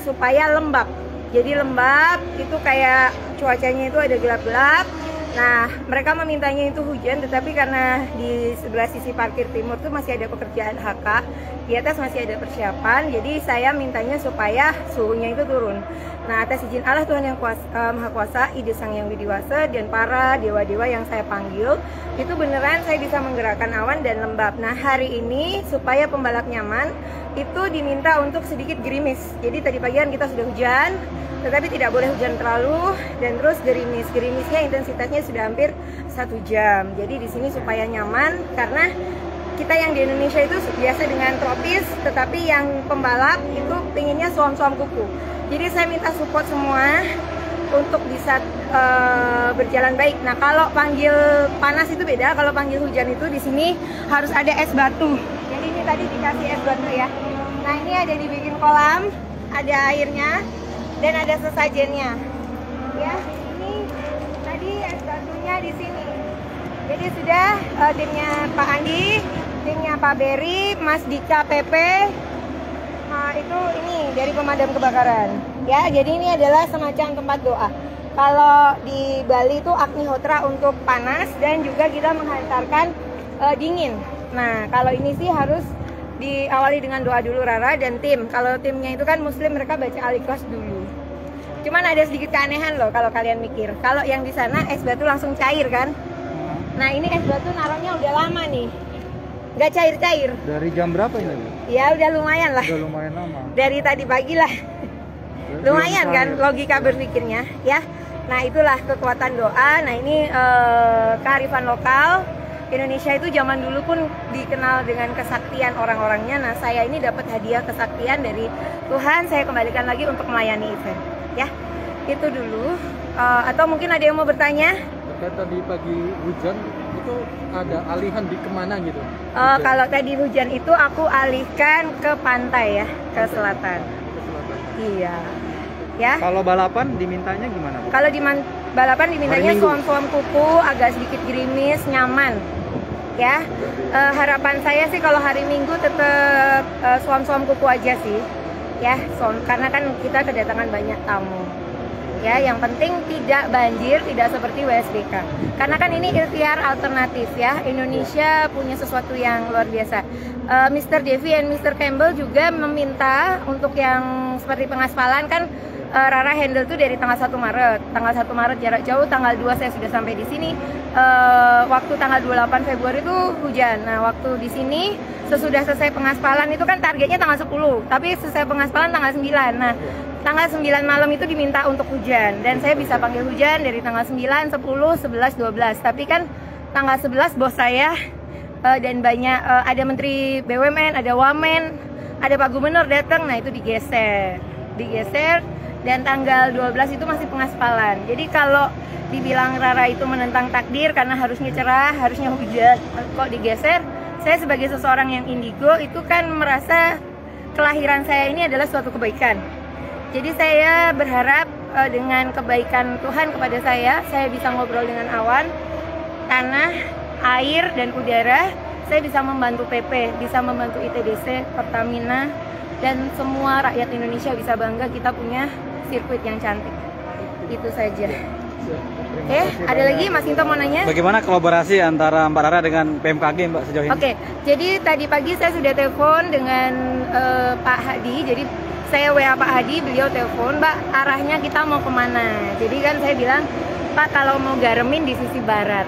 supaya lembab. Jadi lembab itu kayak cuacanya itu ada gelap-gelap. Nah, mereka memintanya itu hujan, tetapi karena di sebelah sisi parkir timur tuh masih ada pekerjaan HK, di atas masih ada persiapan, jadi saya mintanya supaya suhunya itu turun. Nah, atas izin Allah Tuhan yang Maha Kuasa, Ide Sang Yang Widiwasa, dan para dewa-dewa yang saya panggil, itu beneran saya bisa menggerakkan awan dan lembab. Nah, hari ini supaya pembalap nyaman, itu diminta untuk sedikit gerimis. Jadi tadi pagi kan kita sudah hujan, tetapi tidak boleh hujan terlalu, dan terus gerimis. Gerimisnya intensitasnya sudah hampir 1 jam. Jadi di sini supaya nyaman, karena kita yang di Indonesia itu biasa dengan tropis, tetapi yang pembalap itu pinginnya suam-suam kuku. Jadi saya minta support semua untuk bisa berjalan baik. Nah, kalau panggil panas itu beda, kalau panggil hujan itu di sini harus ada es batu. Jadi ini tadi dikasih es batu ya. Nah, ini ada dibikin kolam, ada airnya, dan ada sesajennya. Ya, ini tadi es batunya di sini. Jadi sudah timnya Pak Andi, timnya Pak Berry, Mas Dika PP, itu ini dari pemadam kebakaran. Ya, jadi ini adalah semacam tempat doa. Kalau di Bali itu Agnihotra untuk panas, dan juga kita menghantarkan dingin. Nah, kalau ini sih harus diawali dengan doa dulu Rara dan tim. Kalau timnya itu kan Muslim, mereka baca Al-Ikhlas dulu. Cuman ada sedikit keanehan loh kalau kalian mikir. Kalau yang di sana es batu langsung cair kan? Nah, ini es batu naruhnya udah lama nih, nggak cair-cair. Dari jam berapa ini? Ya udah lumayan lah. Udah lumayan lama. Dari tadi pagi lah. Lumayan kan logika berpikirnya ya. Nah, itulah kekuatan doa. Nah, ini kearifan lokal. Indonesia itu zaman dulu pun dikenal dengan kesaktian orang-orangnya. Nah, saya ini dapat hadiah kesaktian dari Tuhan. Saya kembalikan lagi untuk melayani event. Ya, itu dulu. Atau mungkin ada yang mau bertanya? Terkait tadi pagi hujan, itu ada alihan di kemana gitu? Kalau tadi hujan itu aku alihkan ke pantai ya, ke selatan. Iya. Ya. Kalau balapan dimintanya gimana? Kalau balapan dimintanya suam-suam kuku, agak sedikit gerimis, nyaman. Ya. Harapan saya sih kalau hari Minggu tetap suam-suam kuku aja sih. Ya, karena kan kita kedatangan banyak tamu. Ya, yang penting tidak banjir, tidak seperti WSBK. Karena kan ini ikhtiar alternatif ya. Indonesia punya sesuatu yang luar biasa. Mr. Devi dan Mr. Campbell juga meminta untuk yang seperti pengaspalan kan. Rara handle tuh dari tanggal 1 Maret. Tanggal 1 Maret jarak jauh, tanggal 2 saya sudah sampai di sini. Waktu tanggal 28 Februari itu hujan. Nah, waktu di sini sesudah selesai pengaspalan itu kan targetnya tanggal 10, tapi selesai pengaspalan tanggal 9. Nah, tanggal 9 malam itu diminta untuk hujan, dan saya bisa panggil hujan dari tanggal 9, 10, 11, 12. Tapi kan tanggal 11 bos saya dan banyak ada Menteri BUMN, ada Wamen, ada Pak Gubernur datang. Nah, itu digeser. Dan tanggal 12 itu masih pengaspalan. Jadi kalau dibilang Rara itu menentang takdir karena harusnya cerah, harusnya hujan, kok digeser? Saya sebagai seseorang yang indigo itu kan merasa kelahiran saya ini adalah suatu kebaikan. Jadi saya berharap dengan kebaikan Tuhan kepada saya bisa ngobrol dengan awan, tanah, air, dan udara. Saya bisa membantu PP, bisa membantu ITDC, Pertamina, dan semua rakyat Indonesia bisa bangga kita punya sirkuit yang cantik. Itu saja. Ada lagi Mas Into mau nanya? Bagaimana kolaborasi antara Mbak Rara dengan PMKG Mbak sejauh ini? Jadi tadi pagi saya sudah telepon dengan Pak Hadi. Jadi saya WA Pak Hadi, beliau telepon, Mbak arahnya kita mau kemana? Jadi kan saya bilang, Pak kalau mau garemin di sisi barat,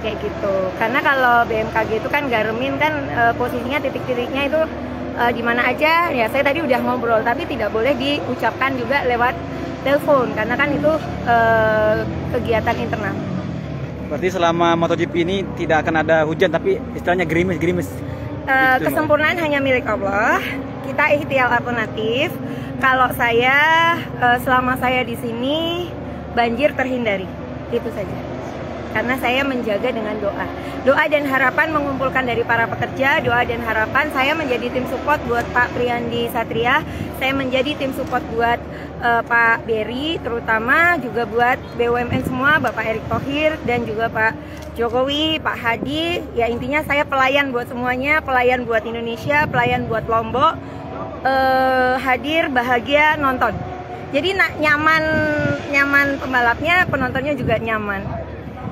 kayak gitu. Karena kalau BMKG itu kan garemin kan posisinya titik-titiknya itu di mana aja. Ya saya tadi udah ngobrol, tapi tidak boleh diucapkan juga lewat telepon karena kan itu kegiatan internal. Berarti selama MotoGP ini tidak akan ada hujan, tapi istilahnya gerimis-gerimis. Kesempurnaan hanya milik Allah. Kita ikhtiar alternatif. Kalau saya selama saya di sini banjir terhindari, itu saja. Karena saya menjaga dengan doa dan harapan mengumpulkan dari para pekerja, doa dan harapan. Saya menjadi tim support buat Pak Priyandi Satria, saya menjadi tim support buat Pak Berry, terutama juga buat BUMN semua, Bapak Erick Thohir dan juga Pak Jokowi, Pak Hadi. Ya intinya saya pelayan buat semuanya, pelayan buat Indonesia, pelayan buat Lombok. hadir, bahagia, nonton. Jadi nyaman pembalapnya, penontonnya juga nyaman.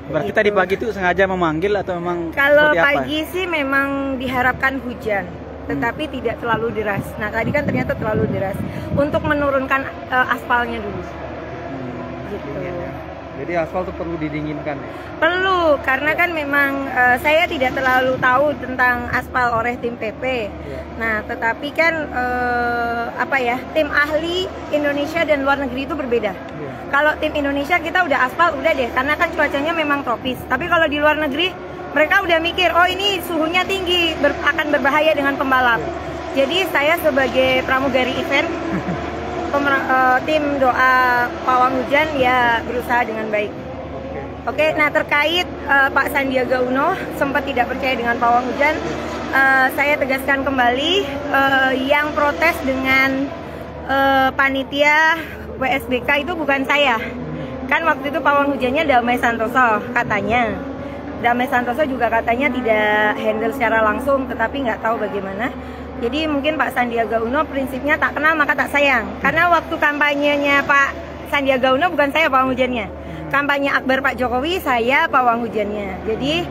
Berarti tadi pagi itu sengaja memanggil atau memang Kalau seperti apa? pagi sih memang diharapkan hujan, tetapi tidak terlalu deras. Nah tadi kan ternyata terlalu deras untuk menurunkan aspalnya dulu. Gitu. Jadi aspal tuh perlu didinginkan ya? Perlu, karena kan memang saya tidak terlalu tahu tentang aspal oleh tim PP. Nah, tetapi kan tim ahli Indonesia dan luar negeri itu berbeda. Kalau tim Indonesia kita udah aspal udah deh, karena kan cuacanya memang tropis. Tapi kalau di luar negeri mereka udah mikir, oh ini suhunya tinggi, akan berbahaya dengan pembalap. Jadi saya sebagai pramugari event tim doa pawang hujan ya berusaha dengan baik. Oke, nah terkait Pak Sandiaga Uno sempat tidak percaya dengan pawang hujan, saya tegaskan kembali yang protes dengan panitia WSBK itu bukan saya. Kan waktu itu pawang hujannya Damai Santoso katanya. Damai Santoso juga katanya tidak handle secara langsung, tetapi nggak tahu bagaimana. Jadi mungkin Pak Sandiaga Uno prinsipnya tak kenal maka tak sayang. Karena waktu kampanyenya Pak Sandiaga Uno bukan saya pawang hujannya. Kampanye Akbar Pak Jokowi saya pawang hujannya. Jadi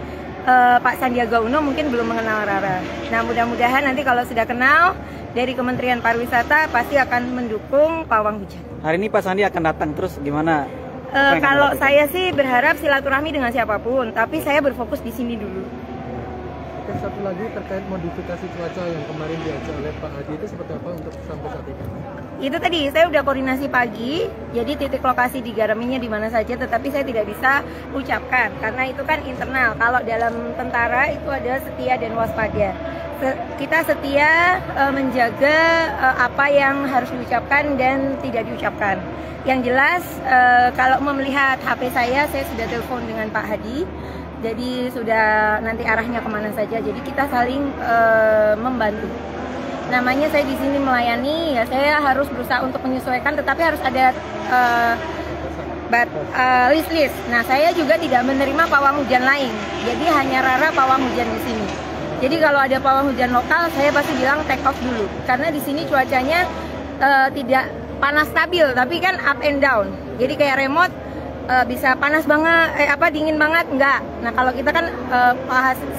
Pak Sandiaga Uno mungkin belum mengenal Rara. Nah mudah-mudahan nanti kalau sudah kenal dari Kementerian Pariwisata pasti akan mendukung pawang hujan. Hari ini Pak Sandi akan datang, terus gimana? Kalau saya sih berharap silaturahmi dengan siapapun, tapi saya berfokus di sini dulu. Oke, satu lagi terkait modifikasi cuaca yang kemarin diajak oleh Pak Hadi itu seperti apa untuk sampai saat ini? Itu tadi saya udah koordinasi pagi, jadi titik lokasi digaraminya di mana saja, tetapi saya tidak bisa ucapkan karena itu kan internal. Kalau dalam tentara itu ada setia dan waspada. Kita setia menjaga apa yang harus diucapkan dan tidak diucapkan. Yang jelas kalau melihat HP saya sudah telepon dengan Pak Hadi. Jadi sudah nanti arahnya kemana saja. Jadi kita saling membantu. Namanya saya di sini melayani, ya saya harus berusaha untuk menyesuaikan, tetapi harus ada list. Nah saya juga tidak menerima pawang hujan lain. Jadi hanya Rara pawang hujan di sini. Jadi kalau ada pawang hujan lokal, saya pasti bilang take off dulu. Karena di sini cuacanya tidak panas stabil, tapi kan up and down. Jadi kayak remote. Bisa panas banget, dingin banget, enggak. Nah kalau kita kan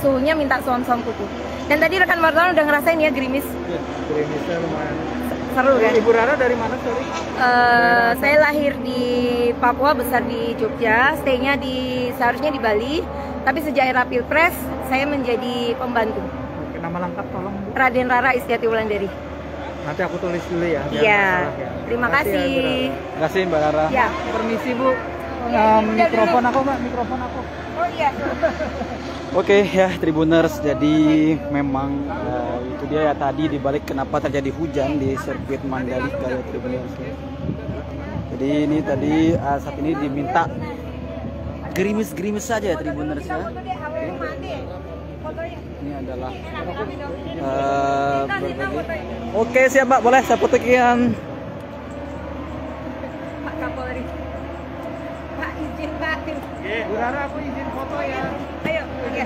suhunya minta suam-suam kuku. Dan tadi rekan wartawan udah ngerasain ya gerimis. Ya, gerimisnya lumayan. Seru kan? Ibu Rara dari mana, sorry? Saya lahir di Papua, besar di Jogja, stay-nya seharusnya di Bali. Tapi sejak era Pilpres, saya menjadi pembantu. Oke, nama lengkap tolong Bu. Raden Rara Istiati Wulandari. Nanti aku tulis dulu ya. Iya, terima kasih. Terima kasih Mbak Rara. Ya. Permisi Bu. Mikrofon aku Mbak, mikrofon aku. Oh iya. Oke ya Tribuners, jadi memang itu dia ya tadi dibalik kenapa terjadi hujan di sirkuit Mandalika ya Tribuners. Jadi ini tadi saat ini diminta gerimis-gerimis saja ya Tribuners ya. Ini adalah berbagai. Oke siap Mbak, boleh saya fotokin. Pak Kapolri. Pak izin Pak. Bu Rara, aku izin foto ya. Ayo, ya.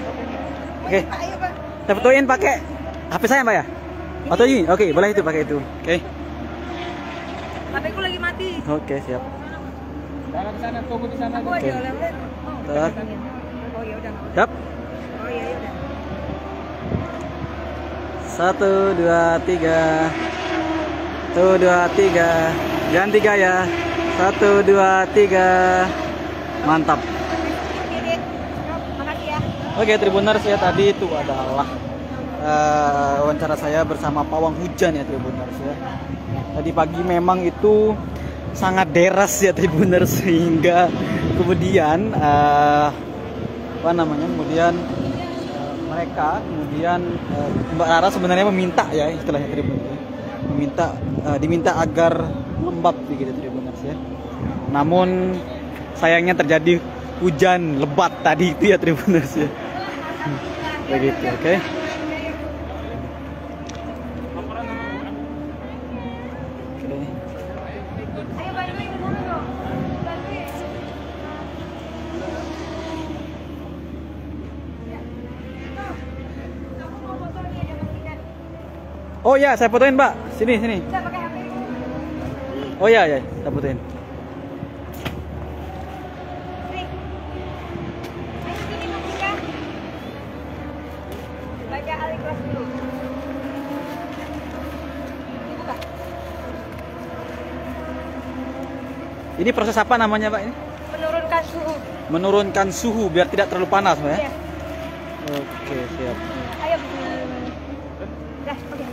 Oke. Pak, ayo Pak. Saya fotoin pakai HP saya Mbak ya? Atau ini? Oke, boleh itu pakai itu. Oke. HP ku lagi mati. Oke, siap. Jangan sana, tunggu di sana. Aku Oke. ada oleh-oleh. Tet. Oh ya udah. Siap. Oh iya udah. 1, 2, 3. 1, 2, 3. Jangan 3 ya. 1, 2, 3. Mantap. Makasih ya. Oke Tribuners ya, tadi itu adalah wawancara saya bersama pawang hujan ya Tribuners ya. Tadi pagi memang itu sangat deras ya Tribuners, sehingga kemudian kemudian Mbak Rara sebenarnya meminta ya istilahnya Tribuners, diminta agar lembab begitu Tribuners ya. Namun sayangnya terjadi hujan lebat tadi itu ya Tribuners ya. Begitu, oke. Oh ya, saya fotoin Mbak. Sini, sini. Bisa pakai HP. Oh iya, ya, kita butuhin. Sini. Ayo sini Mustika. Baca Al-Ikhlas dulu. Dibuka. Ini proses apa namanya, Pak ini? Menurunkan suhu. Menurunkan suhu biar tidak terlalu panas, Pak ya? Iya. Oke, siap. Ayo. Dah, oke.